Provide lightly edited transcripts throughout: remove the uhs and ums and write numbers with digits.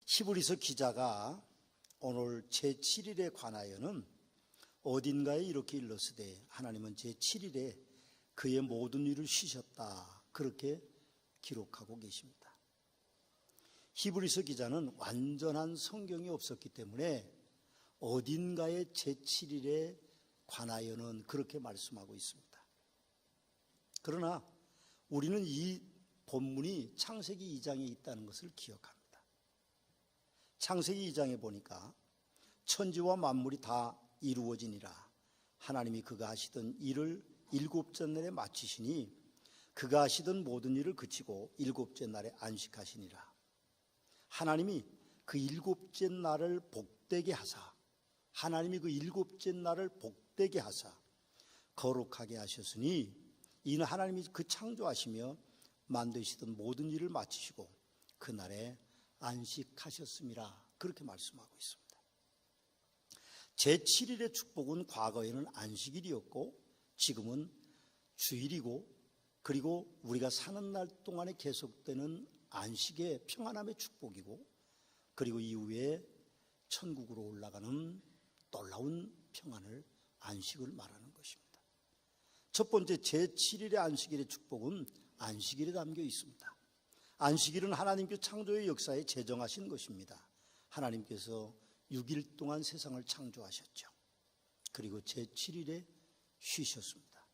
히브리서 기자가 오늘 제7일에 관하여는 어딘가에 이렇게 일렀으되 하나님은 제7일에 그의 모든 일을 쉬셨다, 그렇게 기록하고 계십니다. 히브리서 기자는 완전한 성경이 없었기 때문에 어딘가에 제7일에 관하여는 그렇게 말씀하고 있습니다. 그러나 우리는 이 본문이 창세기 2장에 있다는 것을 기억합니다. 창세기 2장에 보니까 천지와 만물이 다 이루어지니라 하나님이 그가 하시던 일을 일곱째 날에 마치시니 그가 하시던 모든 일을 그치고 일곱째 날에 안식하시니라. 하나님이 그 일곱째 날을 복되게 하사, 하나님이 그 일곱째 날을 복되게 하사 거룩하게 하셨으니 이는 하나님이 그 창조하시며 만드시던 모든 일을 마치시고 그날에 안식하셨음이라, 그렇게 말씀하고 있습니다. 제7일의 축복은 과거에는 안식일이었고 지금은 주일이고, 그리고 우리가 사는 날 동안에 계속되는 안식의 평안함의 축복이고, 그리고 이후에 천국으로 올라가는 놀라운 평안을, 안식을 말하는 것입니다. 첫 번째, 제7일의 안식일의 축복은 안식일에 담겨 있습니다. 안식일은 하나님께서 창조의 역사에 제정하신 것입니다. 하나님께서 6일 동안 세상을 창조하셨죠. 그리고 제7일에 쉬셨습니다.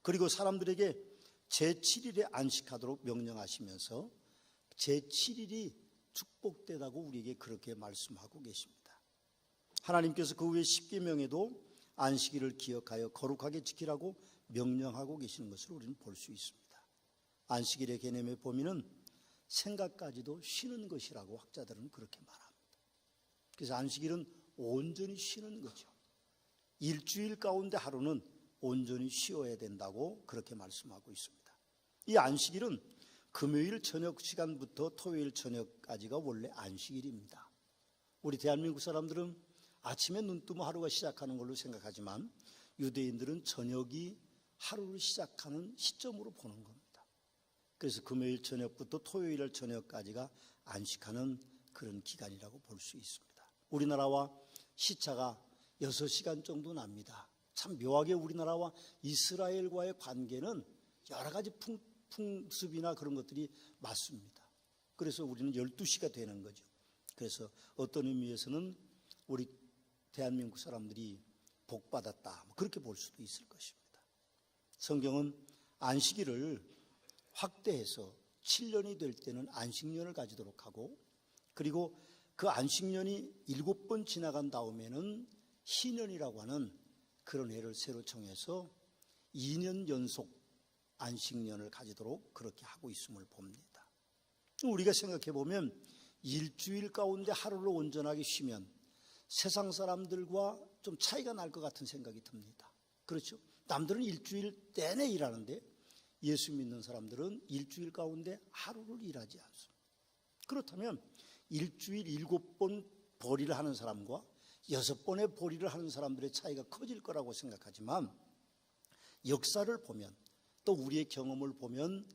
그리고 사람들에게 제7일에 안식하도록 명령하시면서 제7일이 축복되다고 우리에게 그렇게 말씀하고 계십니다. 하나님께서 그 후에 십계명에도 안식일을 기억하여 거룩하게 지키라고 명령하고 계시는 것을 우리는 볼 수 있습니다. 안식일의 개념의 범위는 생각까지도 쉬는 것이라고 학자들은 그렇게 말합니다. 그래서 안식일은 온전히 쉬는 거죠. 일주일 가운데 하루는 온전히 쉬어야 된다고 그렇게 말씀하고 있습니다. 이 안식일은 금요일 저녁 시간부터 토요일 저녁까지가 원래 안식일입니다. 우리 대한민국 사람들은 아침에 눈 뜨면 하루가 시작하는 걸로 생각하지만 유대인들은 저녁이 하루를 시작하는 시점으로 보는 겁니다. 그래서 금요일 저녁부터 토요일 저녁까지가 안식하는 그런 기간이라고 볼 수 있습니다. 우리나라와 시차가 6시간 정도 납니다. 참 묘하게 우리나라와 이스라엘과의 관계는 여러 가지 풍습이나 그런 것들이 맞습니다. 그래서 우리는 12시가 되는 거죠. 그래서 어떤 의미에서는 우리 대한민국 사람들이 복받았다, 그렇게 볼 수도 있을 것입니다. 성경은 안식일을 확대해서 7년이 될 때는 안식년을 가지도록 하고, 그리고 그 안식년이 7번 지나간 다음에는 희년이라고 하는 그런 해를 새로 정해서 2년 연속 안식년을 가지도록 그렇게 하고 있음을 봅니다. 우리가 생각해 보면 일주일 가운데 하루를 온전하게 쉬면 세상 사람들과 좀 차이가 날 것 같은 생각이 듭니다. 그렇죠? 남들은 일주일 내내 일하는데 예수 믿는 사람들은 일주일 가운데 하루를 일하지 않습니다. 그렇다면 일주일 7번 벌이를 하는 사람과 6번의 벌이를 하는 사람들의 차이가 커질 거라고 생각하지만 역사를 보면, 또 우리의 경험을 보면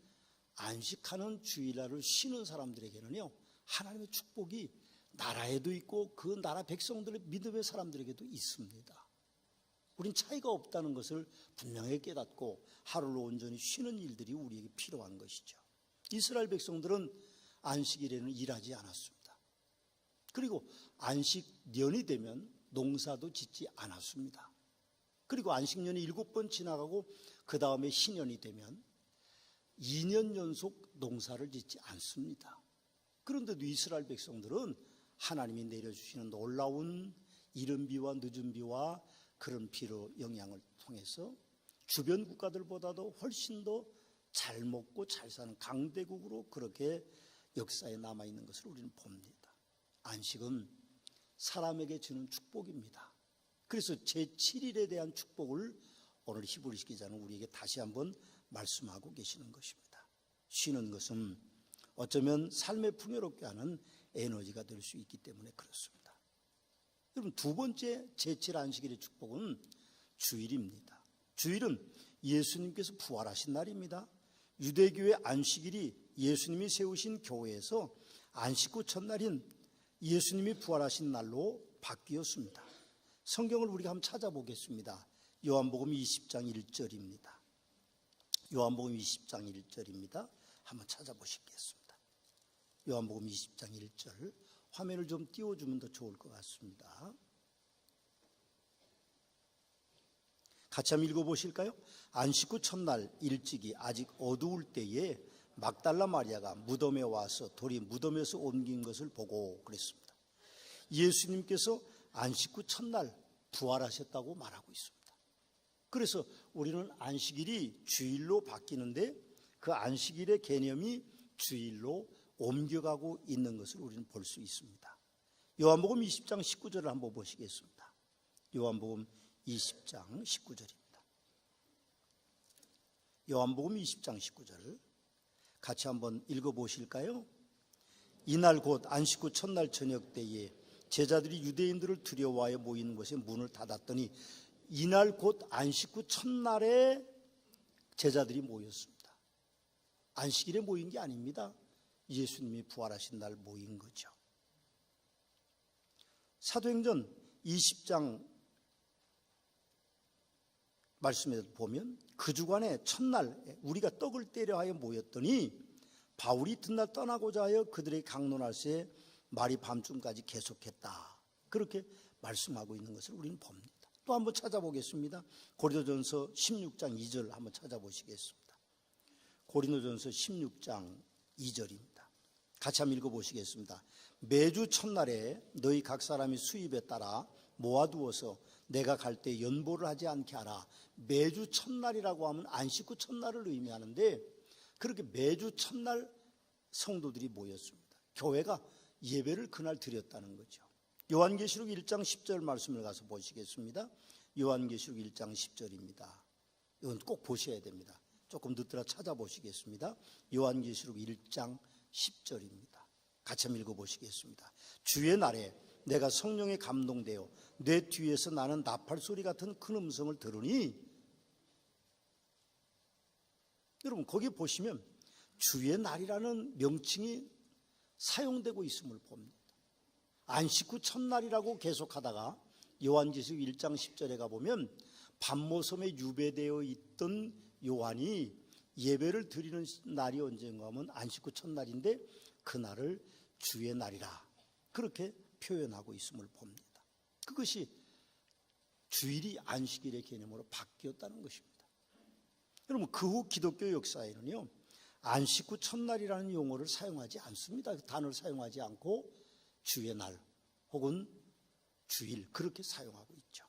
안식하는 주일날을 쉬는 사람들에게는요, 하나님의 축복이 나라에도 있고 그 나라 백성들의 믿음의 사람들에게도 있습니다. 우린 차이가 없다는 것을 분명히 깨닫고 하루를 온전히 쉬는 일들이 우리에게 필요한 것이죠. 이스라엘 백성들은 안식일에는 일하지 않았습니다. 그리고 안식년이 되면 농사도 짓지 않았습니다. 그리고 안식년이 7번 지나가고 그 다음에 희년이 되면 2년 연속 농사를 짓지 않습니다. 그런데도 이스라엘 백성들은 하나님이 내려주시는 놀라운 이른 비와 늦은 비와 그런 비로 영향을 통해서 주변 국가들보다도 훨씬 더 잘 먹고 잘 사는 강대국으로 그렇게 역사에 남아있는 것을 우리는 봅니다. 안식은 사람에게 주는 축복입니다. 그래서 제7일에 대한 축복을 오늘 히브리서 기자는 우리에게 다시 한번 말씀하고 계시는 것입니다. 쉬는 것은 어쩌면 삶을 풍요롭게 하는 에너지가 될 수 있기 때문에 그렇습니다. 여러분, 두 번째 제7 안식일의 축복은 주일입니다. 주일은 예수님께서 부활하신 날입니다. 유대교의 안식일이 예수님이 세우신 교회에서 안식 후 첫날인 예수님이 부활하신 날로 바뀌었습니다. 성경을 우리가 한번 찾아보겠습니다. 요한복음 20장 1절입니다. 요한복음 20장 1절입니다. 한번 찾아보시겠습니다. 요한복음 20장 1절 화면을 좀 띄워주면 더 좋을 것 같습니다. 같이 한번 읽어보실까요? 안식 후 첫날 일찍이 아직 어두울 때에 막달라 마리아가 무덤에 와서 돌이 무덤에서 옮긴 것을 보고 그랬습니다. 예수님께서 안식 후 첫날 부활하셨다고 말하고 있습니다. 그래서 우리는 안식일이 주일로 바뀌는데 그 안식일의 개념이 주일로 옮겨가고 있는 것을 우리는 볼 수 있습니다. 요한복음 20장 19절을 한번 보시겠습니다. 요한복음 20장 19절입니다. 요한복음 20장 19절 같이 한번 읽어보실까요? 이날 곧 안식 후 첫날 저녁 때에 제자들이 유대인들을 두려워하여 모이는 곳에 문을 닫았더니 이날 곧 안식 후 첫날에 제자들이 모였습니다. 안식일에 모인 게 아닙니다. 예수님이 부활하신 날 모인 거죠. 사도행전 20장 말씀에 보면 그 주간에 첫날 우리가 떡을 떼려 하여 모였더니 바울이 이튿날 떠나고자 하여 그들에게 강론할새 말이 밤중까지 계속했다. 그렇게 말씀하고 있는 것을 우리는 봅니다. 또 한번 찾아보겠습니다. 고린도전서 16장 2절 한번 찾아보시겠습니다. 고린도전서 16장 2절입니다. 같이 한번 읽어보시겠습니다. 매주 첫날에 너희 각 사람이 수입에 따라 모아두어서 내가 갈 때 연보를 하지 않게 하라. 매주 첫날이라고 하면 안식 후 첫날을 의미하는데 그렇게 매주 첫날 성도들이 모였습니다. 교회가 예배를 그날 드렸다는 거죠. 요한계시록 1장 10절 말씀을 가서 보시겠습니다. 요한계시록 1장 10절입니다. 이건 꼭 보셔야 됩니다. 조금 늦더라 찾아보시겠습니다. 요한계시록 1장 10절입니다. 같이 한번 읽어보시겠습니다. 주의 날에 내가 성령에 감동되어 내 뒤에서 나는 나팔 소리 같은 큰 음성을 들으니, 여러분 거기 보시면 주의 날이라는 명칭이 사용되고 있음을 봅니다. 안식 후 첫날이라고 계속하다가 요한계시록 1장 10절에 가보면 밤모섬에 유배되어 있던 요한이 예배를 드리는 날이 언젠가 하면 안식 후 첫날인데 그날을 주의 날이라 그렇게 표현하고 있음을 봅니다. 그것이 주일이 안식일의 개념으로 바뀌었다는 것입니다. 여러분 그 후 기독교 역사에는요 안식 후 첫날이라는 용어를 사용하지 않습니다. 그 단어를 사용하지 않고 주의 날 혹은 주일 그렇게 사용하고 있죠.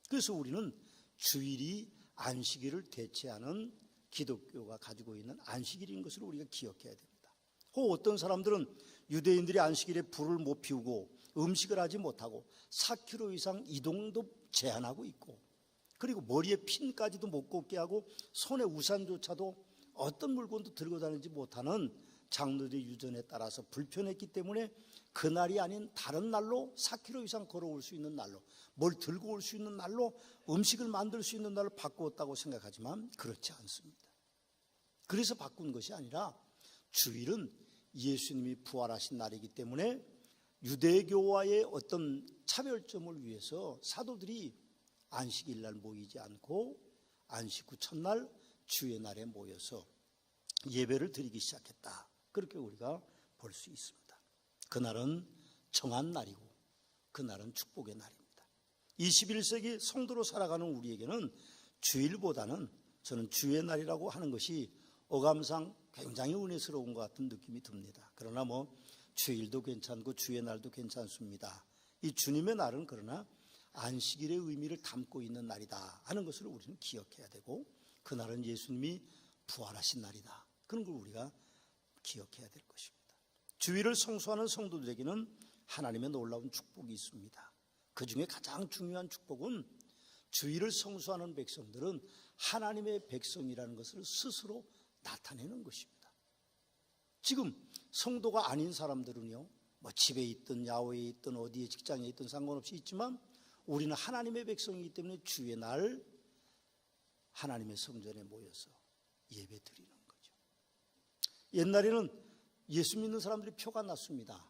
그래서 우리는 주일이 안식일을 대체하는 기독교가 가지고 있는 안식일인 것을 우리가 기억해야 됩니다. 혹 어떤 사람들은 유대인들이 안식일에 불을 못 피우고 음식을 하지 못하고 4km 이상 이동도 제한하고 있고 그리고 머리에 핀까지도 못 꽂게 하고 손에 우산조차도 어떤 물건도 들고 다니지 못하는 장로들의 유전에 따라서 불편했기 때문에 그날이 아닌 다른 날로 4km 이상 걸어올 수 있는 날로 뭘 들고 올 수 있는 날로 음식을 만들 수 있는 날로 바꾸었다고 생각하지만 그렇지 않습니다. 그래서 바꾼 것이 아니라 주일은 예수님이 부활하신 날이기 때문에 유대교와의 어떤 차별점을 위해서 사도들이 안식일 날 모이지 않고 안식 후 첫날 주의 날에 모여서 예배를 드리기 시작했다. 그렇게 우리가 볼 수 있습니다. 그날은 정한 날이고 그날은 축복의 날입니다. 21세기 성도로 살아가는 우리에게는 주일보다는 저는 주의 날이라고 하는 것이 어감상 굉장히 은혜스러운 것 같은 느낌이 듭니다. 그러나 주일도 괜찮고 주의 날도 괜찮습니다. 이 주님의 날은 그러나 안식일의 의미를 담고 있는 날이다 하는 것을 우리는 기억해야 되고 그날은 예수님이 부활하신 날이다. 그런 걸 우리가 기억해야 될 것입니다. 주일을 성수하는 성도들에게는 하나님의 놀라운 축복이 있습니다. 그 중에 가장 중요한 축복은 주일을 성수하는 백성들은 하나님의 백성이라는 것을 스스로 나타내는 것입니다. 지금 성도가 아닌 사람들은요, 집에 있든 야외에 있든 어디에 직장에 있든 상관없이 있지만 우리는 하나님의 백성이기 때문에 주의 날 하나님의 성전에 모여서 예배 드리는 거죠. 옛날에는 예수 믿는 사람들이 표가 났습니다.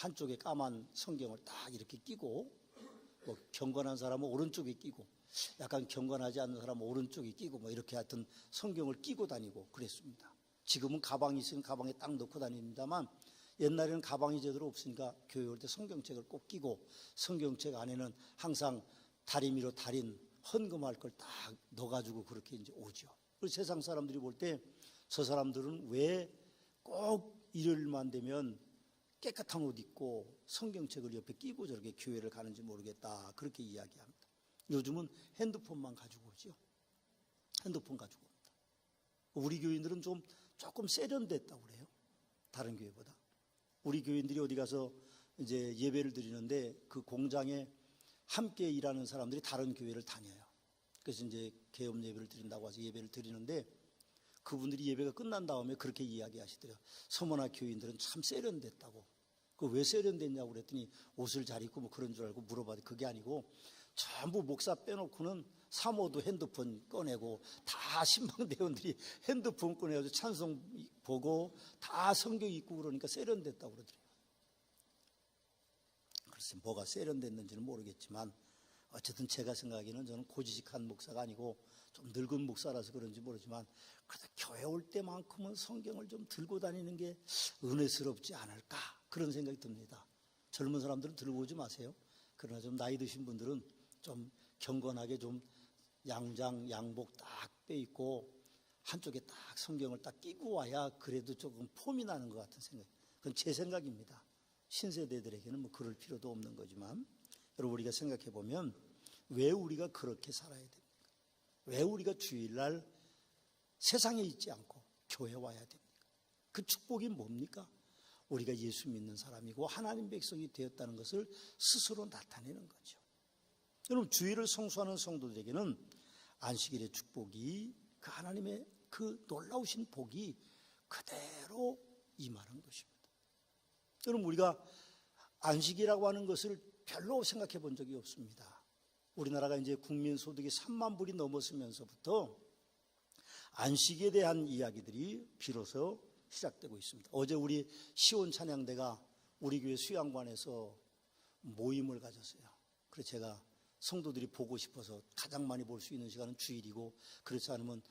한쪽에 까만 성경을 딱 이렇게 끼고, 뭐 경건한 사람은 오른쪽에 끼고, 약간 경건하지 않는 사람은 오른쪽에 끼고, 뭐 이렇게 하여튼 성경을 끼고 다니고 그랬습니다. 지금은 가방이 있으면 가방에 딱 넣고 다닙니다만, 옛날에는 가방이 제대로 없으니까 교회 올 때 성경책을 꼭 끼고, 성경책 안에는 항상 다리미로 달인 헌금할 걸 딱 넣어가지고 그렇게 이제 오죠. 그리고 세상 사람들이 볼 때 저 사람들은 왜 꼭 일요일만 되면 깨끗한 옷 입고 성경책을 옆에 끼고 저렇게 교회를 가는지 모르겠다, 그렇게 이야기합니다. 요즘은 핸드폰만 가지고 오죠. 핸드폰 가지고 옵니다. 우리 교인들은 조금 세련됐다고 그래요. 다른 교회보다. 우리 교인들이 어디 가서 이제 예배를 드리는데 그 공장에 함께 일하는 사람들이 다른 교회를 다녀요. 그래서 이제 개업 예배를 드린다고 해서 예배를 드리는데 그분들이 예배가 끝난 다음에 그렇게 이야기하시더래요. 서머나 교인들은 참 세련됐다고. 그 왜 세련됐냐고 그랬더니 옷을 잘 입고 뭐 그런 줄 알고 물어봤더니 그게 아니고 전부 목사 빼놓고는 사모도 핸드폰 꺼내고 다 신방대원들이 핸드폰 꺼내가지고 찬송 보고 다 성경 읽고 그러니까 세련됐다고 그러더래요. 글쎄 뭐가 세련됐는지는 모르겠지만 어쨌든 제가 생각하기에는 저는 고지식한 목사가 아니고 좀 늙은 목사라서 그런지 모르지만 그래도 교회 올 때만큼은 성경을 좀 들고 다니는 게 은혜스럽지 않을까, 그런 생각이 듭니다. 젊은 사람들은 들고 오지 마세요. 그러나 좀 나이 드신 분들은 좀 경건하게 좀 양복 딱 빼입고 한쪽에 딱 성경을 딱 끼고 와야 그래도 조금 폼이 나는 것 같은 생각. 그건 제 생각입니다. 신세대들에게는 뭐 그럴 필요도 없는 거지만, 여러분 우리가 생각해 보면 왜 우리가 그렇게 살아야 됩니까? 왜 우리가 주일날 세상에 있지 않고 교회 와야 됩니까? 그 축복이 뭡니까? 우리가 예수 믿는 사람이고 하나님 백성이 되었다는 것을 스스로 나타내는 거죠. 여러분 주일을 성수하는 성도들에게는 안식일의 축복이, 그 하나님의 그 놀라우신 복이 그대로 임하는 것입니다. 여러분 우리가 안식이라고 하는 것을 별로 생각해 본 적이 없습니다. 우리나라가 이제 국민소득이 3만 불이 넘었으면서부터 안식에 대한 이야기들이 비로소 시작되고 있습니다. 어제 우리 시온 찬양대가 우리 교회 수양관에서 모임을 가졌어요. 그래서 제가 성도들이 보고 싶어서 가장 많이 볼 수 있는 시간은 주일이고, 그렇지 않으면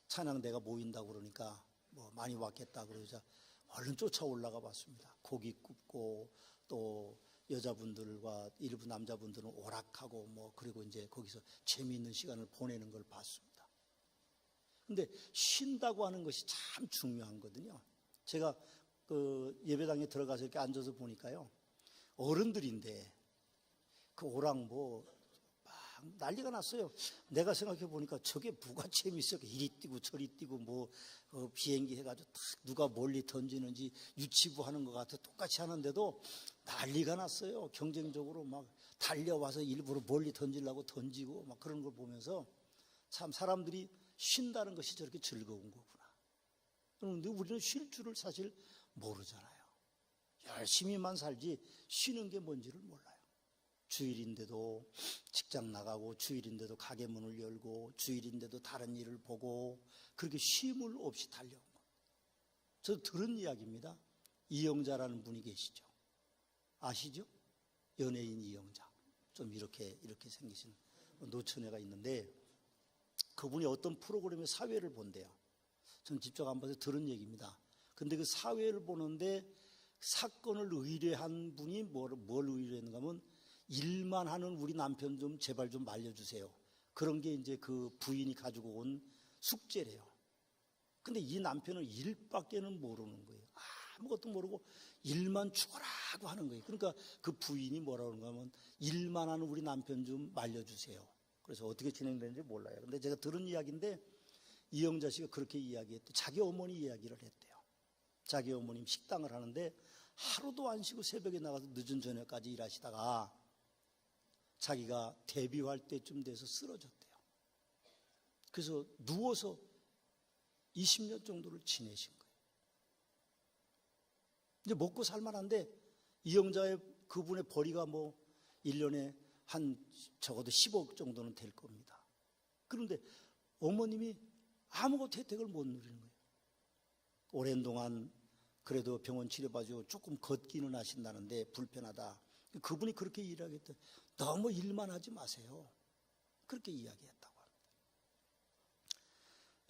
찬양대가 모인다고 그러니까 뭐 많이 왔겠다 그러자 얼른 쫓아 올라가 봤습니다. 고기 굽고 또 여자분들과 일부 남자분들은 오락하고 뭐 그리고 이제 거기서 재미있는 시간을 보내는 걸 봤습니다. 근데 쉰다고 하는 것이 참 중요한 거거든요. 제가 그 예배당에 들어가서 이렇게 앉아서 보니까요, 어른들인데 그 오락 뭐 막 난리가 났어요. 내가 생각해 보니까 저게 뭐가 재밌어? 이리 뛰고 저리 뛰고 뭐 비행기 해가지고 딱 누가 멀리 던지는지 유치부 하는 것 같아 똑같이 하는데도 난리가 났어요. 경쟁적으로 막 달려와서 일부러 멀리 던지려고 던지고 막 그런 걸 보면서 참 사람들이 쉰다는 것이 저렇게 즐거운 거구나. 그런데 우리는 쉴 줄을 사실 모르잖아요. 열심히만 살지 쉬는 게 뭔지를 몰라요. 주일인데도 직장 나가고, 주일인데도 가게 문을 열고, 주일인데도 다른 일을 보고, 그렇게 쉼을 없이 달려온 겁니다. 저도 들은 이야기입니다. 이영자라는 분이 계시죠. 아시죠? 연예인 이영자. 좀 이렇게 생기신 노처녀가 있는데, 그분이 어떤 프로그램의 사회를 본대요. 전 직접 안 봐서 들은 얘기입니다. 근데 그 사회를 보는데 사건을 의뢰한 분이 뭘 의뢰했는가 하면, 일만 하는 우리 남편 좀 제발 좀 말려주세요. 그런 게 이제 그 부인이 가지고 온 숙제래요. 근데 이 남편은 일밖에는 모르는 거예요. 아무것도 모르고 일만 죽어라고 하는 거예요. 그러니까 그 부인이 뭐라고 하는가 하면, 일만 하는 우리 남편 좀 말려주세요. 그래서 어떻게 진행되는지 몰라요. 근데 제가 들은 이야기인데, 이영자 씨가 그렇게 이야기했대. 자기 어머니 이야기를 했대요. 자기 어머님 식당을 하는데 하루도 안 쉬고 새벽에 나가서 늦은 저녁까지 일하시다가 자기가 데뷔할 때쯤 돼서 쓰러졌대요. 그래서 누워서 20년 정도를 지내신 거예요. 이제 먹고 살만한데 이영자의 그분의 벌이가 뭐 1년에 한 적어도 10억 정도는 될 겁니다. 그런데 어머님이 아무것도 혜택을 못 누리는 거예요. 오랜 동안 그래도 병원 치료받고 조금 걷기는 하신다는데 불편하다. 그분이 그렇게 이야기했대. 너무 일만 하지 마세요. 그렇게 이야기했다고 합니다.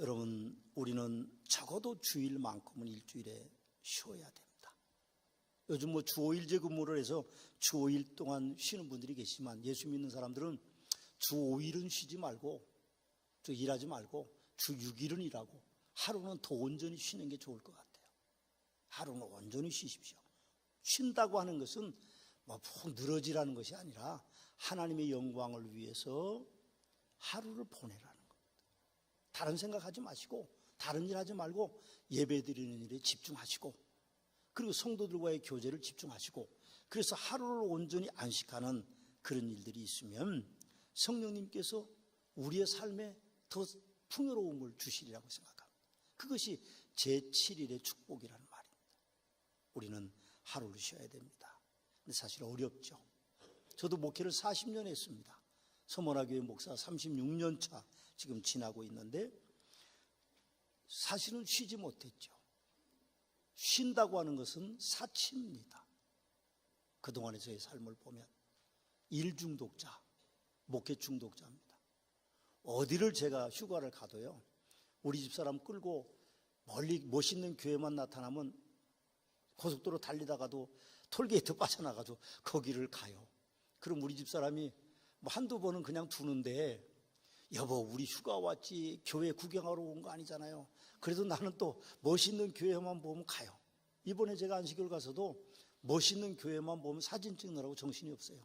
여러분, 우리는 적어도 주일만큼은 일주일에 쉬어야 됩니다. 요즘 뭐 주 5일제 근무를 해서 주 5일 동안 쉬는 분들이 계시지만 예수 믿는 사람들은 주 5일은 쉬지 말고 일하지 말고 주 6일은 일하고 하루는 더 온전히 쉬는 게 좋을 것 같아요. 하루는 온전히 쉬십시오. 쉰다고 하는 것은 뭐 푹 늘어지라는 것이 아니라 하나님의 영광을 위해서 하루를 보내라는 겁니다. 다른 생각하지 마시고 다른 일 하지 말고 예배드리는 일에 집중하시고 그리고 성도들과의 교제를 집중하시고 그래서 하루를 온전히 안식하는 그런 일들이 있으면 성령님께서 우리의 삶에 더 풍요로움을 주시리라고 생각합니다. 그것이 제7일의 축복이라는 말입니다. 우리는 하루를 쉬어야 됩니다. 근데 사실 어렵죠. 저도 목회를 40년 했습니다. 서머나교회 목사 36년 차 지금 지나고 있는데 사실은 쉬지 못했죠. 쉰다고 하는 것은 사치입니다. 그동안의 저의 삶을 보면 일 중독자, 목회 중독자입니다. 어디를 제가 휴가를 가도요, 우리 집사람 끌고 멀리 멋있는 교회만 나타나면 고속도로 달리다가도 톨게이트 빠져나가도 거기를 가요. 그럼 우리 집사람이 뭐 한두 번은 그냥 두는데, 여보 우리 휴가 왔지 교회 구경하러 온 거 아니잖아요. 그래도 나는 또 멋있는 교회만 보면 가요. 이번에 제가 안식일 가서도 멋있는 교회만 보면 사진 찍느라고 정신이 없어요.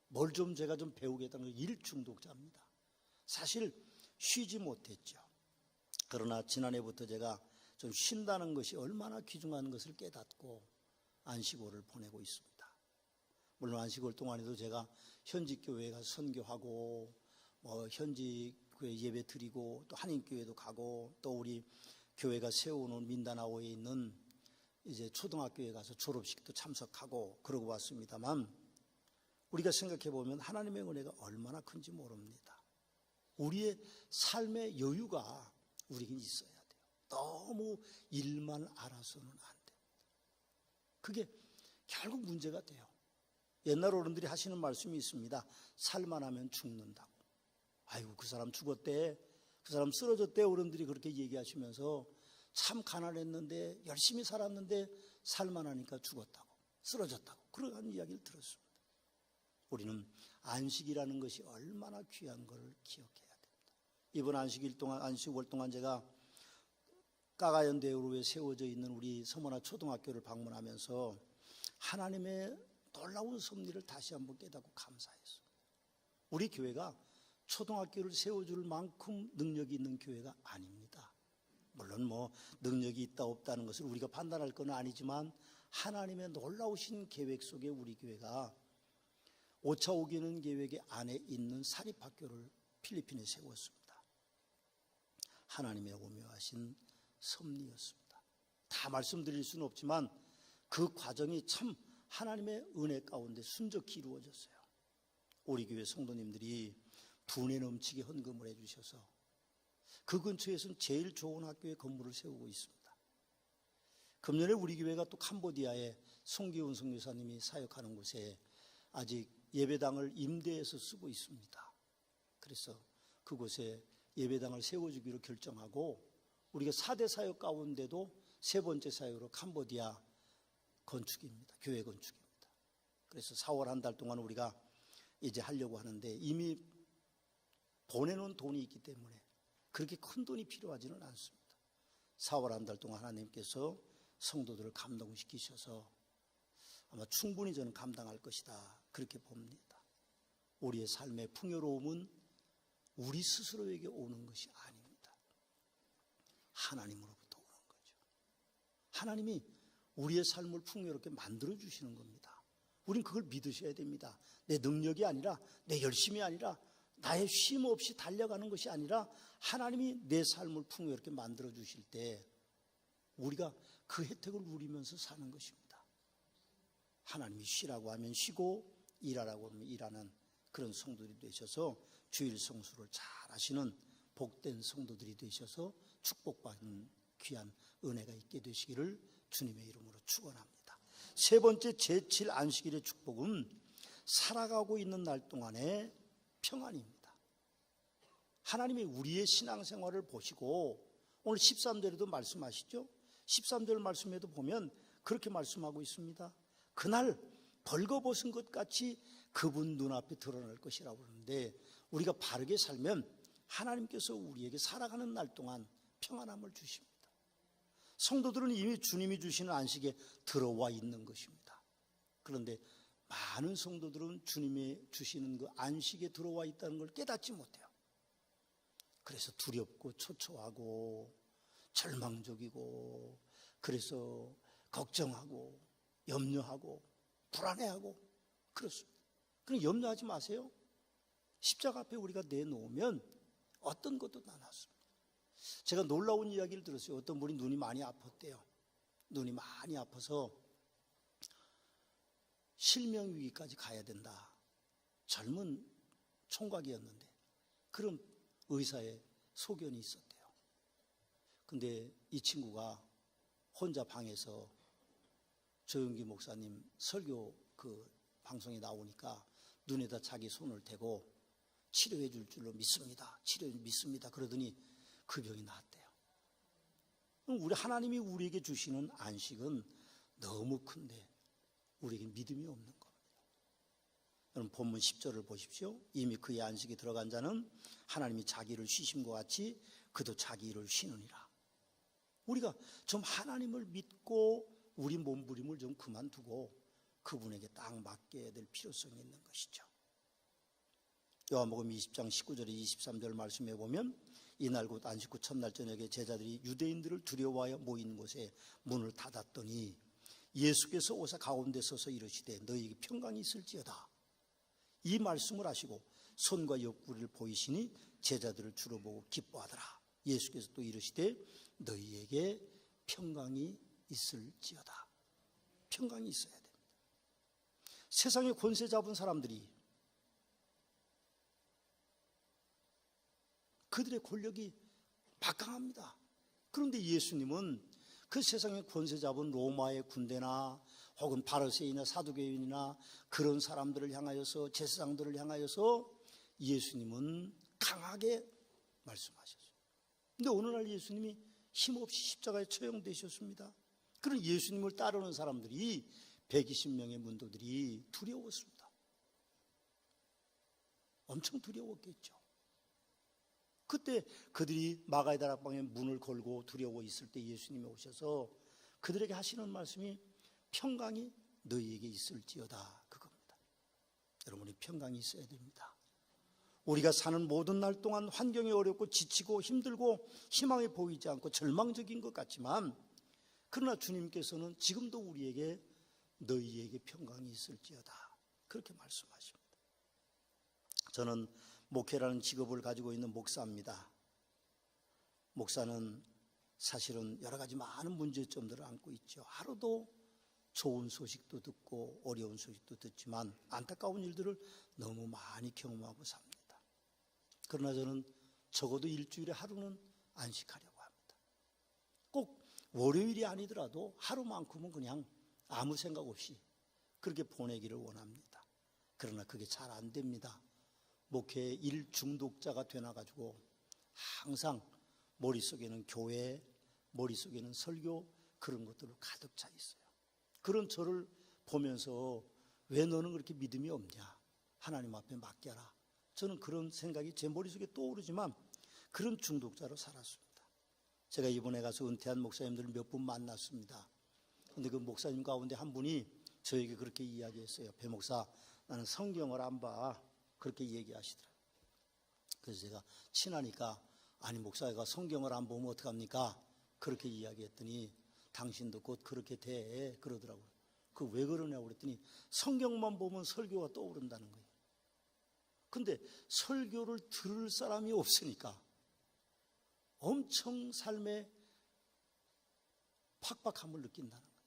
뭘 좀 제가 좀 배우겠다는 거. 일 중독자입니다. 사실 쉬지 못했죠. 그러나 지난해부터 제가 좀 쉰다는 것이 얼마나 귀중한 것을 깨닫고 안식월을 보내고 있습니다. 물론 안식월 동안에도 제가 현지 교회에 가서 선교하고 현지 교회 예배 드리고 또 한인교회도 가고 또 우리 교회가 세워놓은 민다나오에 있는 이제 초등학교에 가서 졸업식도 참석하고 그러고 왔습니다만, 우리가 생각해 보면 하나님의 은혜가 얼마나 큰지 모릅니다. 우리의 삶의 여유가 우리에게 있어야 돼요. 너무 일만 알아서는 안 돼요. 그게 결국 문제가 돼요. 옛날 어른들이 하시는 말씀이 있습니다. 살만하면 죽는다고. 아이고 그 사람 죽었대, 그 사람 쓰러졌대, 어른들이 그렇게 얘기하시면서 참 가난했는데 열심히 살았는데 살만하니까 죽었다고, 쓰러졌다고, 그런 이야기를 들었습니다. 우리는 안식이라는 것이 얼마나 귀한 걸 기억해야 됩니다. 이번 안식월 동안 제가 까가연 대로에 세워져 있는 우리 서머나 초등학교를 방문하면서 하나님의 놀라운 섭리를 다시 한번 깨닫고 감사했어요. 우리 교회가 초등학교를 세워줄 만큼 능력이 있는 교회가 아닙니다. 물론 뭐 능력이 있다 없다는 것을 우리가 판단할 건 아니지만 하나님의 놀라우신 계획 속에 우리 교회가 5차 5기는 계획의 안에 있는 사립학교를 필리핀에 세웠습니다. 하나님의 오묘하신 섭리였습니다. 다 말씀드릴 수는 없지만 그 과정이 참 하나님의 은혜 가운데 순적히 이루어졌어요. 우리 교회 성도님들이 분에 넘치게 헌금을 해주셔서 그 근처에서는 제일 좋은 학교에 건물을 세우고 있습니다. 금년에 우리 교회가 또 캄보디아에 송기훈 선교사님이 사역하는 곳에 아직 예배당을 임대해서 쓰고 있습니다. 그래서 그곳에 예배당을 세워주기로 결정하고 우리가 4대 사역 가운데도 세 번째 사역으로 캄보디아 건축입니다. 교회 건축입니다. 그래서 4월 한 달 동안 우리가 이제 하려고 하는데 이미 보내놓은 돈이 있기 때문에 그렇게 큰 돈이 필요하지는 않습니다. 4월 한 달 동안 하나님께서 성도들을 감동시키셔서 아마 충분히 저는 감당할 것이다, 그렇게 봅니다. 우리의 삶의 풍요로움은 우리 스스로에게 오는 것이 아닙니다. 하나님으로부터 오는 거죠. 하나님이 우리의 삶을 풍요롭게 만들어주시는 겁니다. 우린 그걸 믿으셔야 됩니다. 내 능력이 아니라, 내 열심이 아니라, 나의 쉼 없이 달려가는 것이 아니라 하나님이 내 삶을 풍요롭게 만들어주실 때 우리가 그 혜택을 누리면서 사는 것입니다. 하나님이 쉬라고 하면 쉬고 일하라고 하면 일하는 그런 성도들이 되셔서 주일 성수를 잘 하시는 복된 성도들이 되셔서 축복받는 귀한 은혜가 있게 되시기를 주님의 이름으로 축원합니다. 세 번째 제7 안식일의 축복은 살아가고 있는 날 동안의 평안입니다. 하나님이 우리의 신앙생활을 보시고 오늘 13절에도 말씀하시죠. 13절 말씀에도 보면 그렇게 말씀하고 있습니다. 그날 벌거벗은 것 같이 그분 눈앞에 드러날 것이라고 그러는데, 우리가 바르게 살면 하나님께서 우리에게 살아가는 날 동안 평안함을 주십니다. 성도들은 이미 주님이 주시는 안식에 들어와 있는 것입니다. 그런데 많은 성도들은 주님이 주시는 그 안식에 들어와 있다는 걸 깨닫지 못해요. 그래서 두렵고 초조하고 절망적이고, 그래서 걱정하고 염려하고 불안해하고 그렇습니다. 그럼 염려하지 마세요. 십자가 앞에 우리가 내놓으면 어떤 것도 다 낫습니다. 제가 놀라운 이야기를 들었어요. 어떤 분이 눈이 많이 아팠대요. 눈이 많이 아파서 실명위기까지 가야 된다. 젊은 총각이었는데 그런 의사의 소견이 있었대요. 근데 이 친구가 혼자 방에서 조영기 목사님 설교 그 방송에 나오니까 눈에다 자기 손을 대고 치료해 줄 줄로 믿습니다. 치료해 믿습니다. 그러더니 그 병이 나았대요. 우리 하나님이 우리에게 주시는 안식은 너무 큰데 우리에게 믿음이 없는 겁니다. 여러분 본문 10절을 보십시오. 이미 그의 안식에 들어간 자는 하나님이 자기를 쉬심과 같이 그도 자기 일을 쉬느니라. 우리가 좀 하나님을 믿고 우리 몸부림을 좀 그만두고 그분에게 딱 맡겨야 될 필요성이 있는 것이죠. 요한복음 20장 19절에 23절 말씀해 보면 이날 곧 안식 후 첫날 저녁에 제자들이 유대인들을 두려워하여 모인 곳에 문을 닫았더니 예수께서 오사 가운데 서서 이르시되 너희에게 평강이 있을지어다. 이 말씀을 하시고 손과 옆구리를 보이시니 제자들을 주로 보고 기뻐하더라. 예수께서 또 이르시되 너희에게 평강이 있을지어다. 평강이 있어야 됩니다. 세상에 권세 잡은 사람들이 그들의 권력이 막강합니다. 그런데 예수님은 그 세상에 권세 잡은 로마의 군대나 혹은 바리새인이나 사두개인이나 그런 사람들을 향하여서, 제사장들을 향하여서 예수님은 강하게 말씀하셨어요. 근데 어느 날 예수님이 힘없이 십자가에 처형되셨습니다. 그런 예수님을 따르는 사람들이 120명의 문도들이 두려웠습니다. 엄청 두려웠겠죠. 그때 그들이 마가의 다락방에 문을 걸고 두려워 있을 때 예수님이 오셔서 그들에게 하시는 말씀이 평강이 너희에게 있을지어다, 그겁니다. 여러분이 평강이 있어야 됩니다. 우리가 사는 모든 날 동안 환경이 어렵고 지치고 힘들고 희망이 보이지 않고 절망적인 것 같지만, 그러나 주님께서는 지금도 우리에게 너희에게 평강이 있을지어다, 그렇게 말씀하십니다. 저는 목회라는 직업을 가지고 있는 목사입니다. 목사는 사실은 여러 가지 많은 문제점들을 안고 있죠. 하루도 좋은 소식도 듣고 어려운 소식도 듣지만 안타까운 일들을 너무 많이 경험하고 삽니다. 그러나 저는 적어도 일주일에 하루는 안식하려고 합니다. 꼭 월요일이 아니더라도 하루만큼은 그냥 아무 생각 없이 그렇게 보내기를 원합니다. 그러나 그게 잘 안 됩니다. 목회 일 중독자가 되나가지고 항상 머릿속에는 교회, 머릿속에는 설교, 그런 것들로 가득 차 있어요. 그런 저를 보면서 왜 너는 그렇게 믿음이 없냐, 하나님 앞에 맡겨라, 저는 그런 생각이 제 머릿속에 떠오르지만 그런 중독자로 살았습니다. 제가 이번에 가서 은퇴한 목사님들을 몇 분 만났습니다. 그런데 그 목사님 가운데 한 분이 저에게 그렇게 이야기했어요. 배 목사, 나는 성경을 안 봐, 그렇게 얘기하시더라고요. 그래서 제가 친하니까 아니 목사가 성경을 안 보면 어떡합니까? 그렇게 이야기했더니 당신도 곧 그렇게 돼, 그러더라고요. 그 왜 그러냐고 그랬더니 성경만 보면 설교가 떠오른다는 거예요. 근데 설교를 들을 사람이 없으니까 엄청 삶의 팍팍함을 느낀다는 거예요.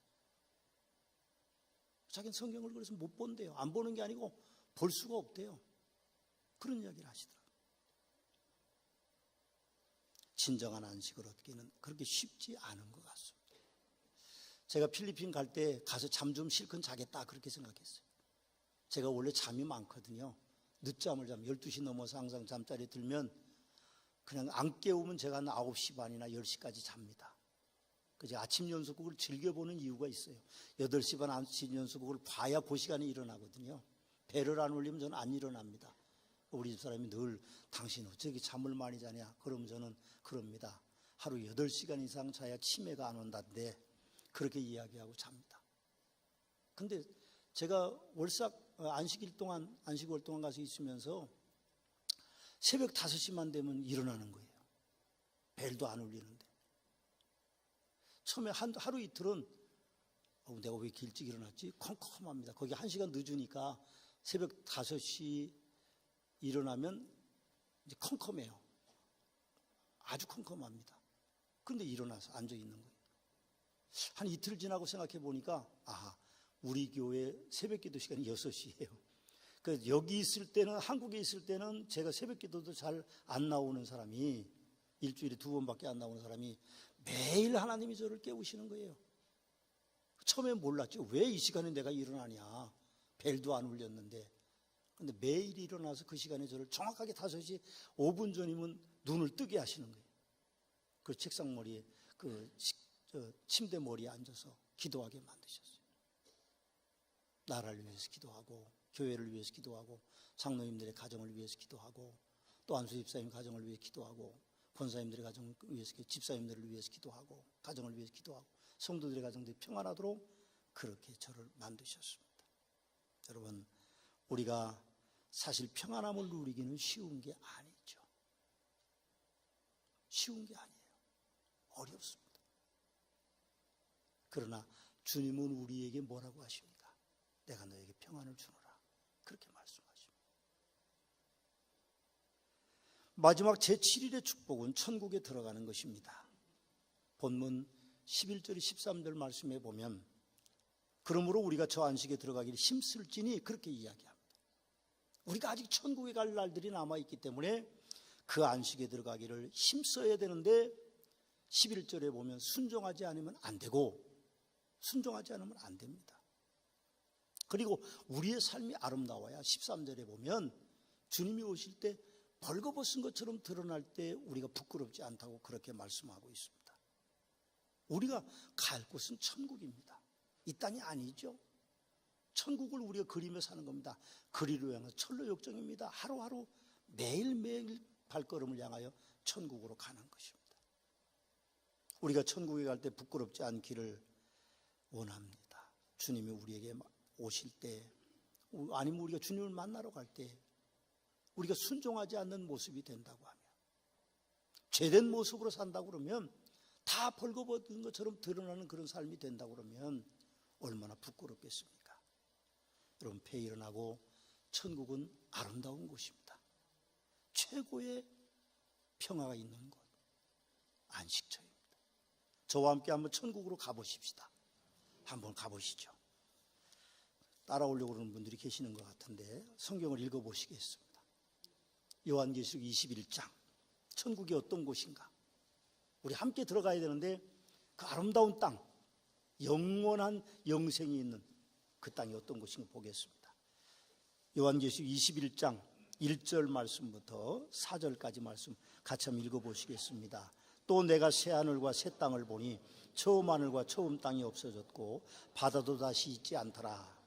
자기는 성경을 그래서 못 본대요. 안 보는 게 아니고 볼 수가 없대요. 그런 이야기를 하시더라고요. 진정한 안식을 얻기는 그렇게 쉽지 않은 것 같습니다. 제가 필리핀 갈 때 가서 잠 좀 실컷 자겠다 그렇게 생각했어요. 제가 원래 잠이 많거든요. 늦잠을 자면 12시 넘어서 항상 잠자리에 들면 그냥 안 깨우면 제가 한 9시 반이나 10시까지 잡니다. 그래서 아침 연수곡을 즐겨보는 이유가 있어요. 8시 반 아침 연수곡을 봐야 그 시간에 일어나거든요. 배를 안 올리면 저는 안 일어납니다. 우리 집사람이 늘 당신 어떻게 잠을 많이 자냐 그러면 저는 그럽니다. 하루 8시간 이상 자야 치매가 안 온다는데 그렇게 이야기하고 잡니다. 근데 제가 안식일 동안 가서 있으면서 새벽 5시만 되면 일어나는 거예요. 벨도 안 울리는데. 처음에 하루 이틀은 내가 왜 이렇게 일찍 일어났지? 컴컴합니다. 거기 1시간 늦으니까 새벽 5시 일어나면 이제 컴컴해요. 아주 컴컴합니다. 그런데 일어나서 앉아 있는 거예요. 한 이틀 지나고 생각해 보니까 우리 교회 새벽 기도 시간이 6시예요. 그래서 여기 있을 때는, 한국에 있을 때는 제가 새벽 기도도 잘 안 나오는 사람이, 일주일에 2번밖에 안 나오는 사람이 매일 하나님이 저를 깨우시는 거예요. 처음에 몰랐죠. 왜 이 시간에 내가 일어나냐. 벨도 안 울렸는데. 근데 매일 일어나서 그 시간에 저를 정확하게 5시 5분 전이면 눈을 뜨게 하시는 거예요. 그 책상 머리에, 침대 머리에 앉아서 기도하게 만드셨어요. 나라를 위해서 기도하고, 교회를 위해서 기도하고, 장로님들의 가정을 위해서 기도하고, 또 안수 집사님 가정을 위해 기도하고, 권사님들의 가정을 위해서, 집사님들을 위해서 기도하고, 가정을 위해서 기도하고, 성도들의 가정들이 평안하도록 그렇게 저를 만드셨습니다. 여러분, 우리가 사실 평안함을 누리기는 쉬운 게 아니죠. 쉬운 게 아니에요. 어렵습니다. 그러나 주님은 우리에게 뭐라고 하십니까? 내가 너에게 평안을 주노라. 그렇게 말씀하십니다. 마지막 제7일의 축복은 천국에 들어가는 것입니다. 본문 11절 13절 말씀에 보면 그러므로 우리가 저 안식에 들어가기를 힘쓸지니 그렇게 이야기합니다. 우리가 아직 천국에 갈 날들이 남아있기 때문에 그 안식에 들어가기를 힘써야 되는데 11절에 보면 순종하지 않으면 안 되고 순종하지 않으면 안 됩니다. 그리고 우리의 삶이 아름다워야 13절에 보면 주님이 오실 때 벌거벗은 것처럼 드러날 때 우리가 부끄럽지 않다고 그렇게 말씀하고 있습니다. 우리가 갈 곳은 천국입니다. 이 땅이 아니죠. 천국을 우리가 그리며 사는 겁니다. 그리로 향한 철로 역정입니다. 하루하루 매일매일 발걸음을 향하여 천국으로 가는 것입니다. 우리가 천국에 갈 때 부끄럽지 않기를 원합니다. 주님이 우리에게 오실 때, 아니면 우리가 주님을 만나러 갈 때 우리가 순종하지 않는 모습이 된다고 하면, 죄된 모습으로 산다고 그러면, 다 벌거벗은 것처럼 드러나는 그런 삶이 된다고 그러면 얼마나 부끄럽겠습니까? 여러분, 폐 일어나고 천국은 아름다운 곳입니다. 최고의 평화가 있는 곳, 안식처입니다. 저와 함께 한번 천국으로 가보십시다. 한번 가보시죠. 따라오려고 그러는 분들이 계시는 것 같은데 성경을 읽어보시겠습니다. 요한계시록 21장, 천국이 어떤 곳인가? 우리 함께 들어가야 되는데 그 아름다운 땅, 영원한 영생이 있는 그 땅이 어떤 곳인가 보겠습니다. 요한계시록 21장 1절 말씀부터 4절까지 말씀 같이 한번 읽어보시겠습니다. 또 내가 새 하늘과 새 땅을 보니 처음 하늘과 처음 땅이 없어졌고 바다도 다시 있지 않더라.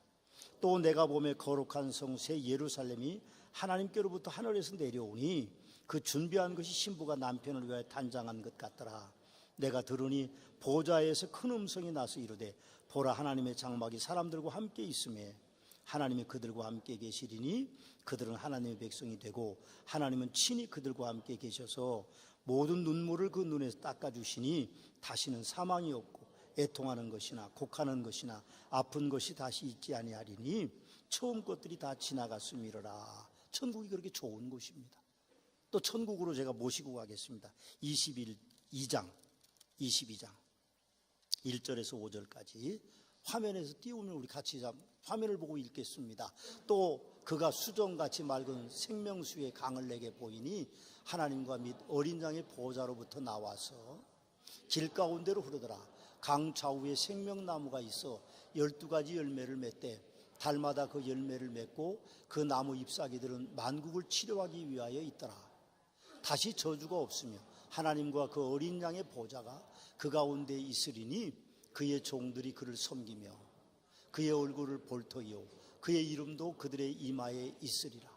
또 내가 보매 거룩한 성 새 예루살렘이 하나님께로부터 하늘에서 내려오니 그 준비한 것이 신부가 남편을 위하여 단장한 것 같더라. 내가 들으니 보좌에서 큰 음성이 나서 이르되 보라, 하나님의 장막이 사람들과 함께 있음에 하나님이 그들과 함께 계시리니 그들은 하나님의 백성이 되고 하나님은 친히 그들과 함께 계셔서 모든 눈물을 그 눈에서 닦아주시니 다시는 사망이 없고 애통하는 것이나 곡하는 것이나 아픈 것이 다시 있지 아니하리니 처음 것들이 다 지나갔음이로라. 천국이 그렇게 좋은 곳입니다. 또 천국으로 제가 모시고 가겠습니다. 22장 1절에서 5절까지 화면에서 띄우면 우리 같이 화면을 보고 읽겠습니다. 또 그가 수정같이 맑은 생명수의 강을 내게 보이니 하나님과 및 어린 양의 보좌로부터 나와서 길 가운데로 흐르더라. 강 좌우에 생명나무가 있어 12가지 열매를 맺되 달마다 그 열매를 맺고 그 나무 잎사귀들은 만국을 치료하기 위하여 있더라. 다시 저주가 없으며 하나님과 그 어린 양의 보좌가 그 가운데 있으리니 그의 종들이 그를 섬기며 그의 얼굴을 볼 터이요 그의 이름도 그들의 이마에 있으리라.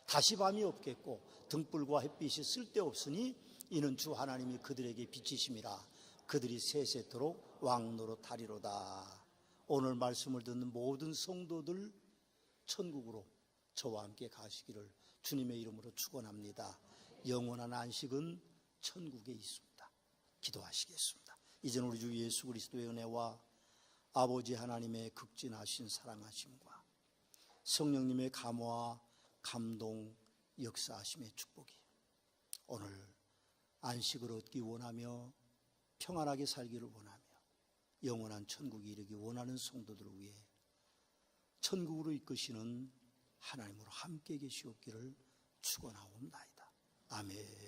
다시 밤이 없겠고 등불과 햇빛이 쓸데없으니 이는 주 하나님이 그들에게 빛이심이라. 그들이 세세토록 왕노릇 하리로다. 오늘 말씀을 듣는 모든 성도들 천국으로 저와 함께 가시기를 주님의 이름으로 축원합니다. 영원한 안식은 천국에 있습니다. 기도하시겠습니다. 이제는 우리 주 예수 그리스도의 은혜와 아버지 하나님의 극진하신 사랑하심과 성령님의 감화 감동 역사하심의 축복이 오늘 안식을 얻기 원하며 평안하게 살기를 원하며 영원한 천국에 이르기 원하는 성도들을 위해 천국으로 이끄시는 하나님으로 함께 계시옵기를 축원하옵나이다. 아멘.